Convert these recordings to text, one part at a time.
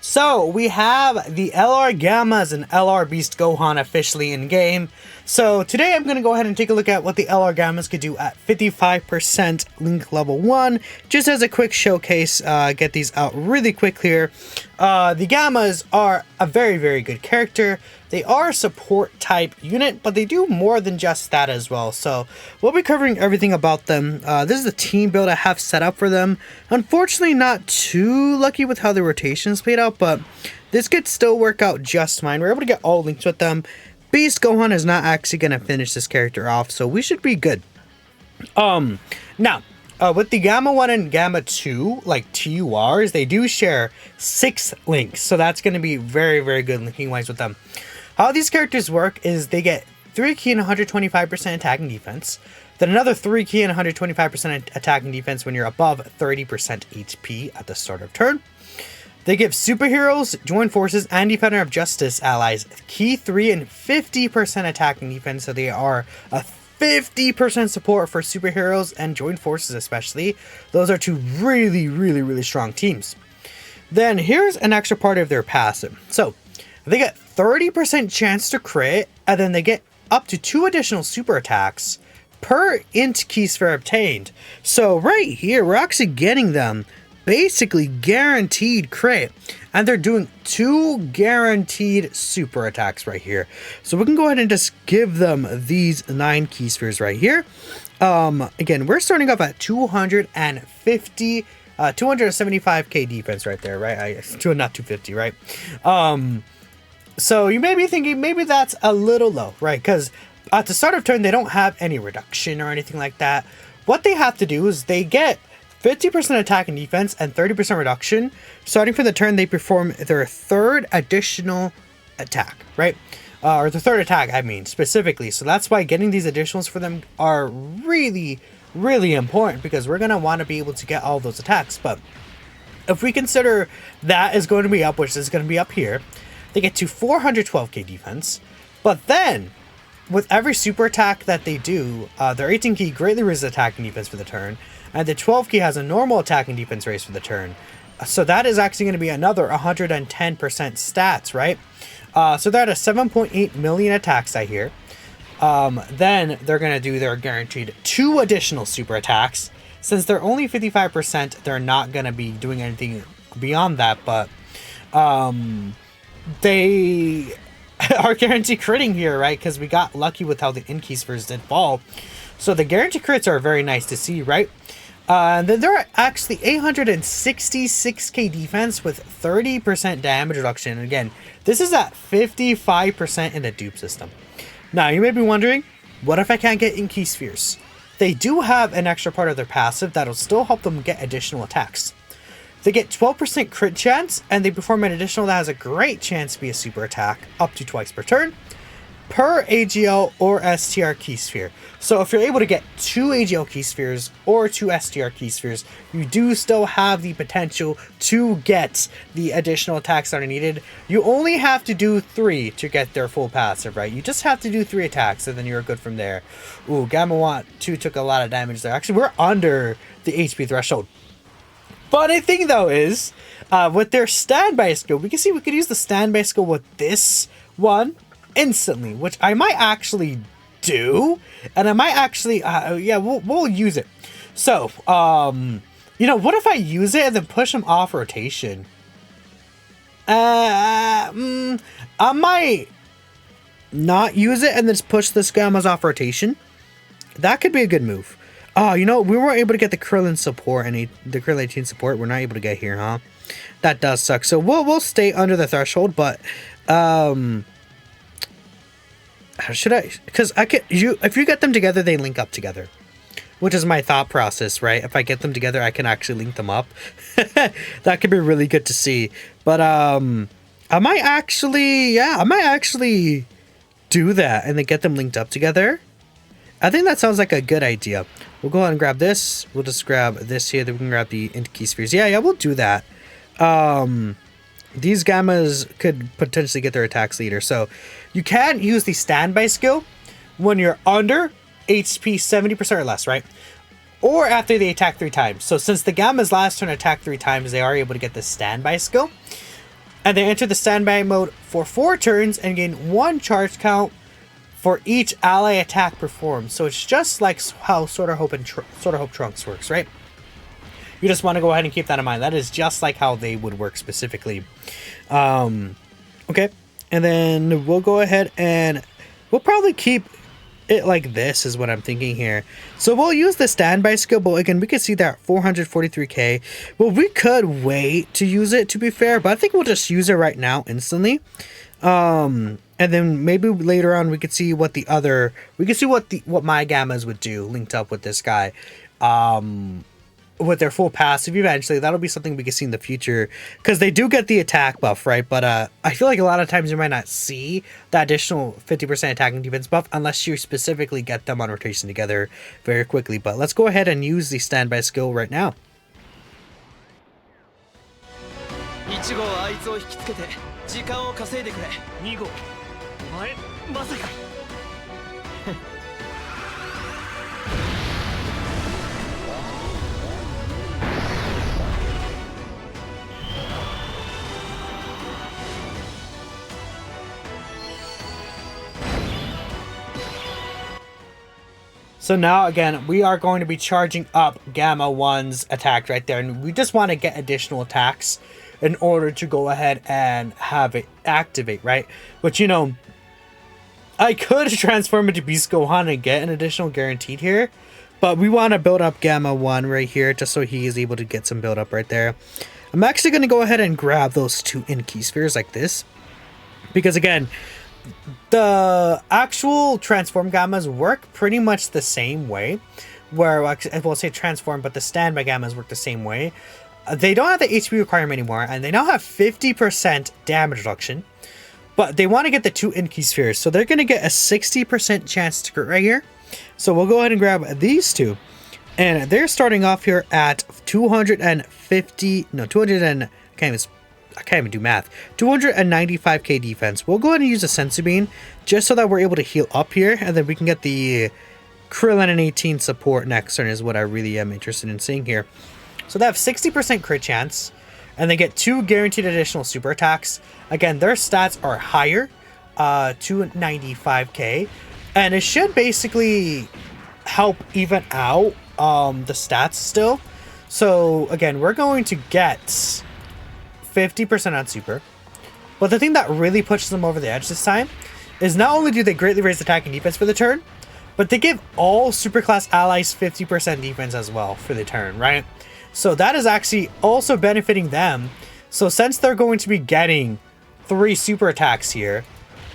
So we have the LR Gammas and LR Beast Gohan officially in game. So today I'm going to go ahead and take a look at what the LR Gammas could do at 55% Link level 1. Just as a quick showcase, get these out really quick here. The Gammas are a very good character. They are a support type unit, but they do more than just that as well. So we'll be covering everything about them. This is the team build I have set up for them. Unfortunately, not too lucky with how the rotations played out, but this could still work out just fine. We're able to get all links with them. Beast Gohan is not actually going to finish this character off, so we should be good. Now, with the Gamma 1 and Gamma 2, like TURs, they do share 6 links, so that's going to be very good linking-wise with them. How these characters work is they get 3 key and 125% attack and defense, then another 3 key and 125% attack and defense when you're above 30% HP at the start of turn. They give superheroes, joint forces, and Defender of Justice allies key 3 and 50% attack and defense, so they are a 50% support for superheroes and joint forces especially. Those are two really strong teams. Then here's an extra part of their passive. So they get 30% chance to crit, and then they get up to 2 additional super attacks per int key sphere obtained. So right here, we're actually getting them basically guaranteed crit, and they're doing 2 guaranteed super attacks right here. So we can go ahead and just give them these 9 key spheres right here. Again, we're starting off at 275k defense right there, right? Not 250, right? So you may be thinking maybe that's a little low, right? Because at the start of turn, they don't have any reduction or anything like that. What they have to do is they get 50% attack and defense and 30% reduction. Starting from the turn, they perform their 3rd additional attack, right? Or the 3rd attack, I mean, specifically. So that's why getting these additionals for them are really important, because we're going to want to be able to get all those attacks. But if we consider that is going to be up, which is going to be up here, they get to 412k defense. But then, with every super attack that they do, their 18 key greatly raises attack and defense for the turn, and the 12 key has a normal attack and defense raise for the turn. So that is actually going to be another 110% stats, right? So they're at a 7.8 million attack stat here. Then they're going to do their guaranteed 2 additional super attacks. Since they're only 55%, they're not going to be doing anything beyond that, but they are guaranteed critting here, right? Because we got lucky with how the in-key spheres did fall. So the guaranteed crits are very nice to see, right? Then they're actually 866k defense with 30% damage reduction. And again, this is at 55% in the dupe system. Now, you may be wondering, what if I can't get in-key spheres? They do have an extra part of their passive that'll still help them get additional attacks. They get 12% crit chance, and they perform an additional that has a great chance to be a super attack, up to twice per turn, per AGL or STR key sphere. So if you're able to get 2 AGL key spheres or 2 STR key spheres, you do still have the potential to get the additional attacks that are needed. You only have to do 3 to get their full passive, right? You just have to do 3 attacks, and then you're good from there. Ooh, Gamma 1 2 took a lot of damage there. Actually, we're under the HP threshold. Funny thing though is, with their standby skill, we can see we could use the standby skill with this one instantly, which I might actually do, and I might actually, yeah, we'll use it. So, you know, what if I use it and then push them off rotation? I might not use it and then just push the Gammas off rotation. That could be a good move. Oh, you know, we weren't able to get the Krillin support and the Krillin 18 support. We're not able to get here, huh? That does suck. So we'll stay under the threshold, but should I? Because if you get them together, they link up together, which is my thought process, right? If I get them together, I can actually link them up. That could be really good to see. But I might actually do that and then get them linked up together. I think that sounds like a good idea. We'll go ahead and grab this. We'll just grab this here. Then we can grab the int key spheres. Yeah, we'll do that. These Gammas could potentially get their attacks leader. So you can use the standby skill when you're under HP 70% or less, right? Or after they attack 3 times. So since the Gamma's last turn attack 3 times, they are able to get the standby skill. And they enter the standby mode for 4 turns and gain 1 charge count for each ally attack performed. So it's just like how Sword of Hope Trunks works, right? You just want to go ahead and keep that in mind. That is just like how they would work specifically. Okay, and then we'll go ahead and we'll probably keep it like this is what I'm thinking here. So we'll use the standby skill, but again, we can see that 443k. Well, we could wait to use it, to be fair, but I think we'll just use it right now instantly. And then maybe later on we could see what what my gammas would do linked up with this guy. With their full passive eventually. That'll be something we can see in the future, because they do get the attack buff, right? But I feel like a lot of times you might not see the additional 50% attacking defense buff unless you specifically get them on rotation together very quickly. But let's go ahead and use the standby skill right now. So now, again, we are going to be charging up Gamma 1's attack right there. And we just want to get additional attacks in order to go ahead and have it activate, right? But, you know, I could transform into Beast Gohan and get an additional guaranteed here. But we want to build up Gamma 1 right here just so he is able to get some build up right there. I'm actually going to go ahead and grab those 2 Inky spheres like this. Because, again, the actual transform gammas work pretty much the same way, where I will say transform, but the standby gammas work the same way. They don't have the HP requirement anymore, and they now have 50% damage reduction, but they want to get the 2 Inky spheres, so they're going to get a 60% chance to crit right here. So we'll go ahead and grab these 2, and they're starting off here at 295k defense. We'll go ahead and use a Sensu Bean just so that we're able to heal up here, and then we can get the Krillin and 18 support next turn is what I really am interested in seeing here. So they have 60% crit chance, and they get 2 guaranteed additional super attacks. Again, their stats are higher, 295k, and it should basically help even out the stats still. So again, we're going to get 50% on super, but the thing that really pushes them over the edge this time is not only do they greatly raise attack and defense for the turn, but they give all superclass allies 50% defense as well for the turn, right? So that is actually also benefiting them. So since they're going to be getting 3 super attacks here,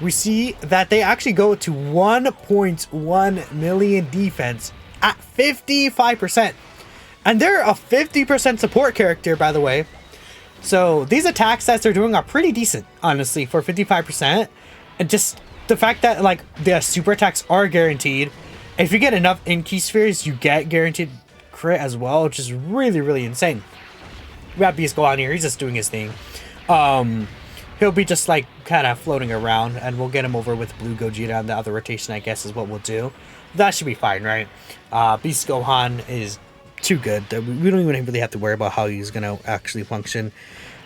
we see that they actually go to 1.1 million defense at 55%. And they're a 50% support character, by the way. So these attack stats they're doing are pretty decent, honestly, for 55%. And just the fact that, like, the super attacks are guaranteed. If you get enough Inky spheres, you get guaranteed crit as well, which is really, really insane. We have Beast Gohan here. He's just doing his thing. He'll be just, like, kind of floating around, and we'll get him over with Blue Gogeta on the other rotation, I guess, is what we'll do. That should be fine, right? Beast Gohan is too good. We don't even really have to worry about how he's going to actually function.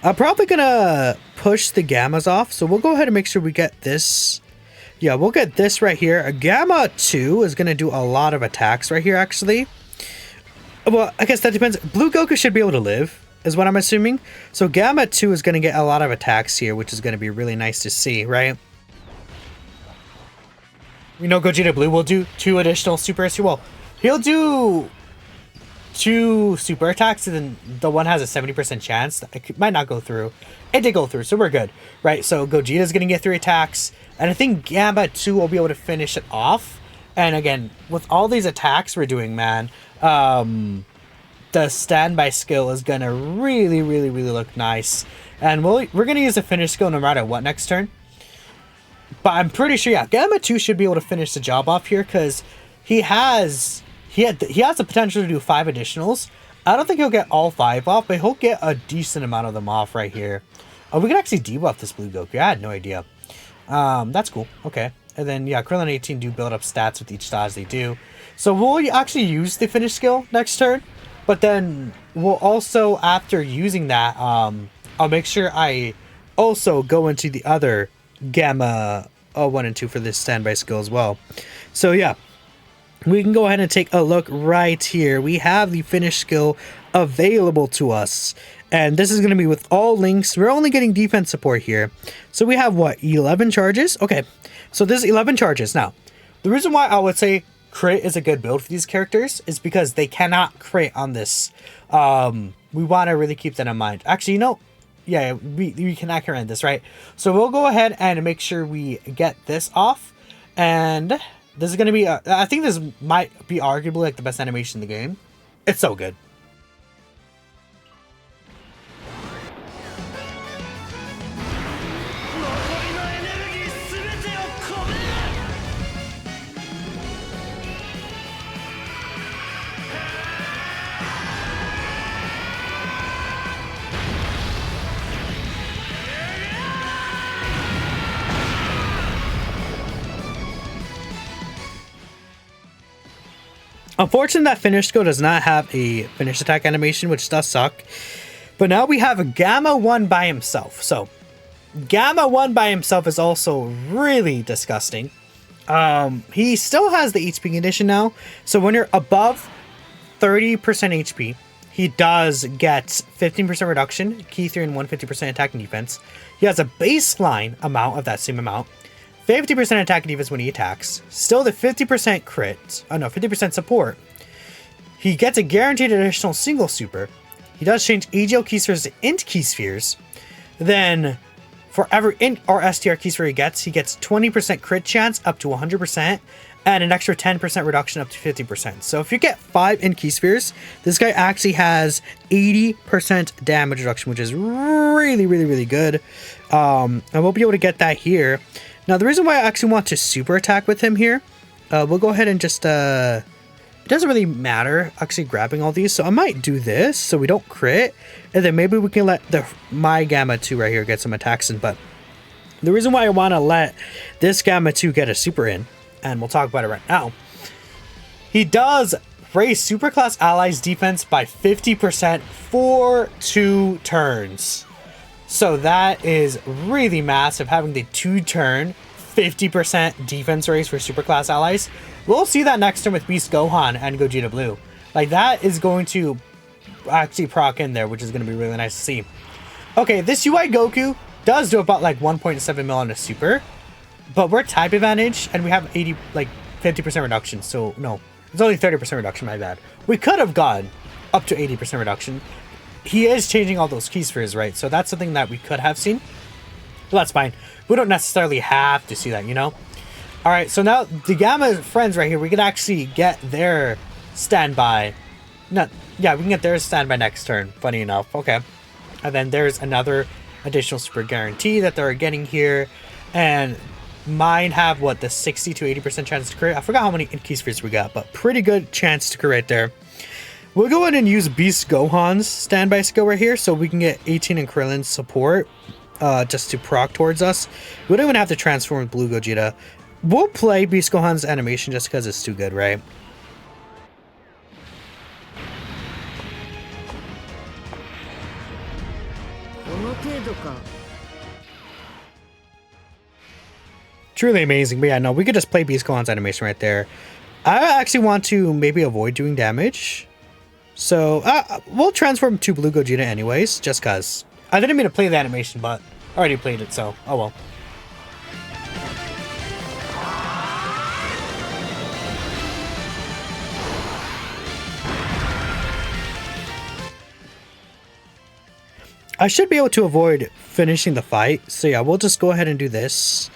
I'm probably going to push the Gammas off, so we'll go ahead and make sure we get this. Yeah, we'll get this right here. A Gamma 2 is going to do a lot of attacks right here, actually. Well, I guess that depends. Blue Goku should be able to live, is what I'm assuming. So Gamma 2 is going to get a lot of attacks here, which is going to be really nice to see, right? We know Gogeta Blue will do 2 additional supers. Well, he'll do 2 super attacks, and then the one has a 70% chance. It might not go through. It did go through, so we're good, right? So Gogeta's going to get 3 attacks, and I think Gamma 2 will be able to finish it off. And again, with all these attacks we're doing, man, the standby skill is going to really, really, really look nice. And we're going to use the finish skill no matter what next turn. But I'm pretty sure, yeah, Gamma 2 should be able to finish the job off here, because he has the potential to do 5 additionals. I don't think he'll get all 5 off, but he'll get a decent amount of them off right here. Oh, we can actually debuff this Blue Goku. I had no idea. That's cool. Okay. And then, yeah, Krillin 18 do build up stats with each dodge they do. So we'll actually use the finish skill next turn. But then we'll also, after using that, I'll make sure I also go into the other Gamma 1 and 2 for this standby skill as well. So yeah, we can go ahead and take a look right here. We have the finished skill available to us. And this is going to be with all links. We're only getting defense support here. So we have what, 11 charges? Okay, so this is 11 charges. Now, the reason why I would say crit is a good build for these characters is because they cannot crit on this. We want to really keep that in mind. Actually, you know, yeah, we cannot crit on this, right? So we'll go ahead and make sure we get this off. And this is going to be, I think this might be arguably like the best animation in the game. It's so good. Unfortunately, that finish skill does not have a finish attack animation, which does suck. But now we have a Gamma 1 by himself. So, Gamma 1 by himself is also really disgusting. He still has the HP condition now. So when you're above 30% HP, he does get 15% reduction, key 3 and 150% attack and defense. He has a baseline amount of that same amount. 50% attack and defense when he attacks. Still the 50% crit. Oh no, 50% support. He gets a guaranteed additional single super. He does change AGL key spheres to int key spheres. Then, for every int or STR key sphere he gets 20% crit chance up to 100%, and an extra 10% reduction up to 50%. So if you get 5 int key spheres, this guy actually has 80% damage reduction, which is really, really, really good. And we'll be able to get that here. Now, the reason why I actually want to super attack with him here, we'll go ahead and just, it doesn't really matter actually grabbing all these. So I might do this so we don't crit. And then maybe we can let my Gamma 2 right here get some attacks in. But the reason why I want to let this Gamma 2 get a super in, and we'll talk about it right now. He does raise superclass allies defense by 50% for 2 turns. So that is really massive, having the 2-turn 50% defense raise for superclass allies. We'll see that next turn with Beast Gohan and Gogeta Blue. Like, that is going to actually proc in there, which is going to be really nice to see. Okay, this UI Goku does do about like 1.7 mil on a super, but we're type advantage and we have 50% reduction. So no, it's only 30% reduction, my bad. We could have gone up to 80% reduction. He is changing all those key spheres, right? So that's something that we could have seen. But that's fine. We don't necessarily have to see that, you know? Alright, so now the Gamma friends right here, we can actually get their standby. Yeah, we can get their standby next turn. Funny enough. Okay. And then there's another additional super guarantee that they're getting here. And mine have, what, the 60 to 80% chance to crit? I forgot how many key spheres we got, but pretty good chance to crit right there. We'll go ahead and use Beast Gohan's standby skill right here so we can get 18 and Krillin's support just to proc towards us. We don't even have to transform with Blue Gogeta. We'll play Beast Gohan's animation just because it's too good, right? Truly amazing, but yeah, no, we could just play Beast Gohan's animation right there. I actually want to maybe avoid doing damage. So, we'll transform to Blue Gogeta anyways, just cause. I didn't mean to play the animation, but I already played it, so, oh well. I should be able to avoid finishing the fight, so yeah, we'll just go ahead and do this.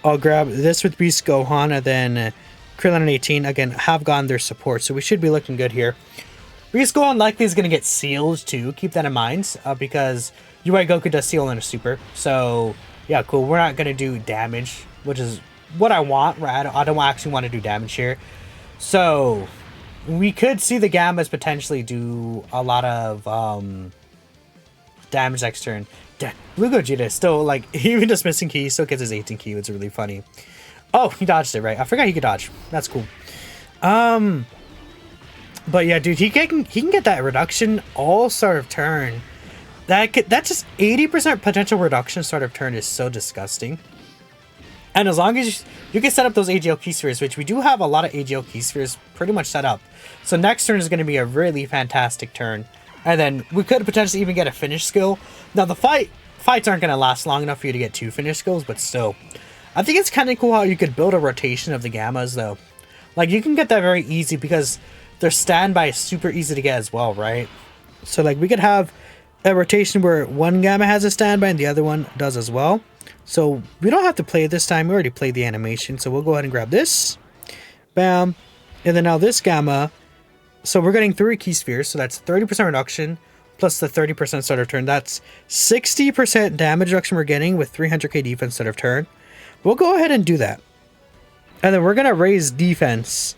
I'll grab this with Beast Gohan, and then Krillin and 18, again, have gotten their support, so we should be looking good here. Beast Gohan likely is going to get sealed too, keep that in mind, because UI Goku does seal in a super. So, yeah, cool. We're not going to do damage, which is what I want, right? I don't actually want to do damage here. So, we could see the Gammas potentially do a lot of damage next turn. Blue Gogeta is still, like, even just missing key, he still gets his 18 key, which is really funny. Oh, he dodged it, right? I forgot he could dodge. That's cool. But yeah, dude, he can get that reduction all start of turn. That's just 80% potential reduction start of turn is so disgusting. And as long as you can set up those AGL key spheres, which we do have a lot of AGL key spheres pretty much set up. So next turn is going to be a really fantastic turn. And then we could potentially even get a finish skill. Now the fights aren't going to last long enough for you to get 2 finish skills, but still. I think it's kind of cool how you could build a rotation of the Gammas though. Like you can get that very easy because their standby is super easy to get as well, right? So like we could have a rotation where one Gamma has a standby and the other one does as well. So we don't have to play it this time. We already played the animation. So we'll go ahead and grab this. Bam. And then now this Gamma. So we're getting 3 key spheres. So that's 30% reduction plus the 30% start of turn. That's 60% damage reduction we're getting with 300k defense start of turn. We'll go ahead and do that. And then we're going to raise defense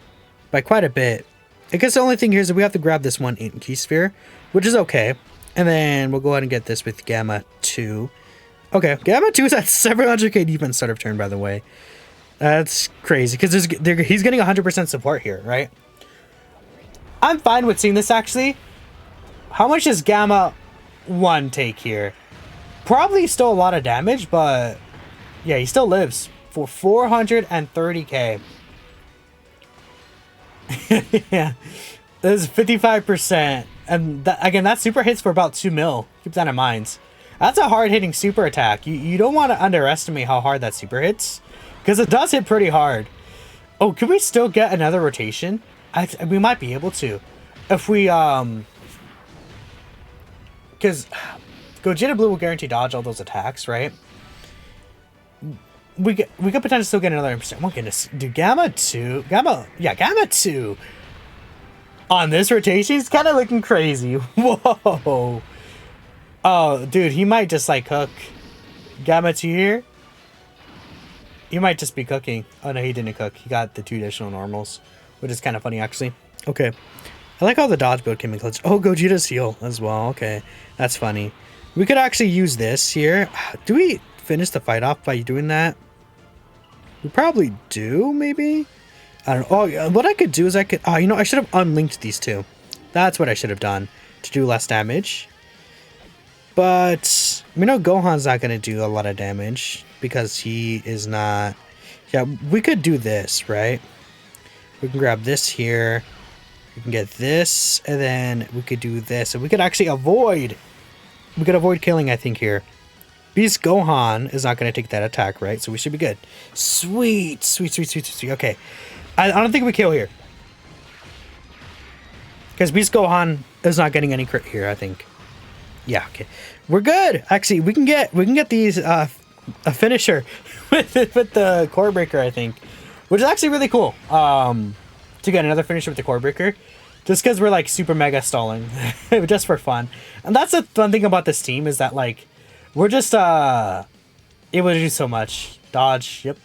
by quite a bit. I guess the only thing here is that we have to grab this one key sphere, which is okay. And then we'll go ahead and get this with Gamma 2. Okay, Gamma 2 is at 700k defense start of turn, by the way. That's crazy, because he's getting 100% support here, right? I'm fine with seeing this, actually. How much does Gamma 1 take here? Probably still a lot of damage, but... yeah, he still lives for 430k. Yeah, this is 55%. And again, that super hits for about 2 mil. Keep that in mind. That's a hard-hitting super attack. You don't want to underestimate how hard that super hits, because it does hit pretty hard. Oh, can we still get another rotation? We might be able to. If we, because Gogeta Blue will guarantee dodge all those attacks, right? We could potentially still get another percent. Oh my goodness. Dude, Gamma 2. Gamma 2. On this rotation, he's kind of looking crazy. Whoa. Oh, dude, he might just like cook. Gamma 2 here. He might just be cooking. Oh no, he didn't cook. He got the 2 additional normals, which is kind of funny actually. Okay. I like how the dodge build came in clutch. Oh, Gogeta's heal as well. Okay. That's funny. We could actually use this here. Do we finish the fight off by doing that? We probably do, maybe? I don't know. Oh, what I could do is I could... oh, you know, I should have unlinked these 2. That's what I should have done to do less damage. But we know Gohan's not going to do a lot of damage because he is not... yeah, we could do this, right? We can grab this here. We can get this, and then we could do this. And we could actually avoid... we could avoid killing, I think, here. Beast Gohan is not going to take that attack, right? So we should be good. Sweet. Sweet, sweet, sweet, sweet. Okay. I don't think we kill here. Because Beast Gohan is not getting any crit here, I think. Yeah, okay. We're good. Actually, we can get these a finisher with the core breaker, I think. Which is actually really cool. To get another finisher with the core breaker. Just because we're like super mega stalling. Just for fun. And that's the fun thing about this team is that like we're just able to do so much. Dodge, yep.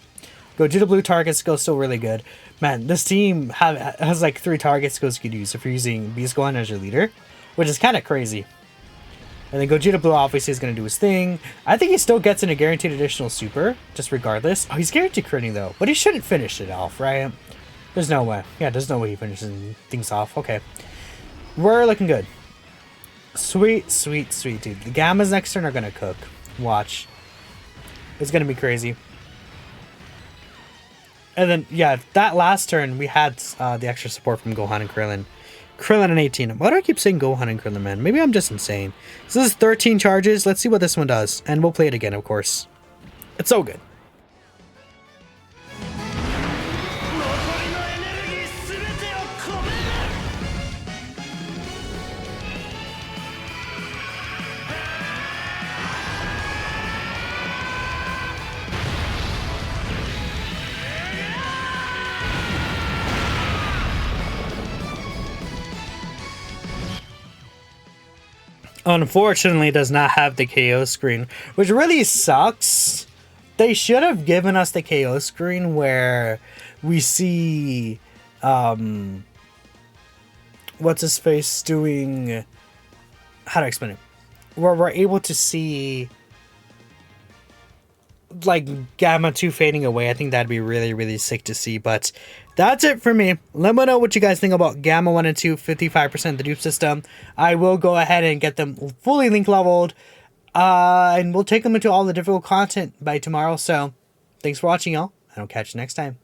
Gogeta Blue target skill still really good. Man, this team has like 3 target skills you could use if you're using Beast Gohan as your leader, which is kind of crazy. And then Gogeta Blue obviously is going to do his thing. I think he still gets in a guaranteed additional super, just regardless. Oh, he's guaranteed critting though, but he shouldn't finish it off, right? There's no way. Yeah, there's no way he finishes things off. Okay. We're looking good. Sweet, sweet, sweet, dude. The Gammas next turn are going to cook. Watch. It's going to be crazy. And then, yeah, that last turn, we had the extra support from Gohan and Krillin. Krillin and 18. Why do I keep saying Gohan and Krillin, man? Maybe I'm just insane. So this is 13 charges. Let's see what this one does. And we'll play it again, of course. It's so good. Unfortunately, it does not have the KO screen, which really sucks. They should have given us the KO screen where we see, what's his face doing, how do I explain it? Where we're able to see like Gamma 2 fading away. I think that'd be really, really sick to see. But that's it for me. Let me know what you guys think about Gamma 1 and 2, 55% of the dupe system. I will go ahead and get them fully link leveled. And we'll take them into all the difficult content by tomorrow. So thanks for watching, y'all. And I'll catch you next time.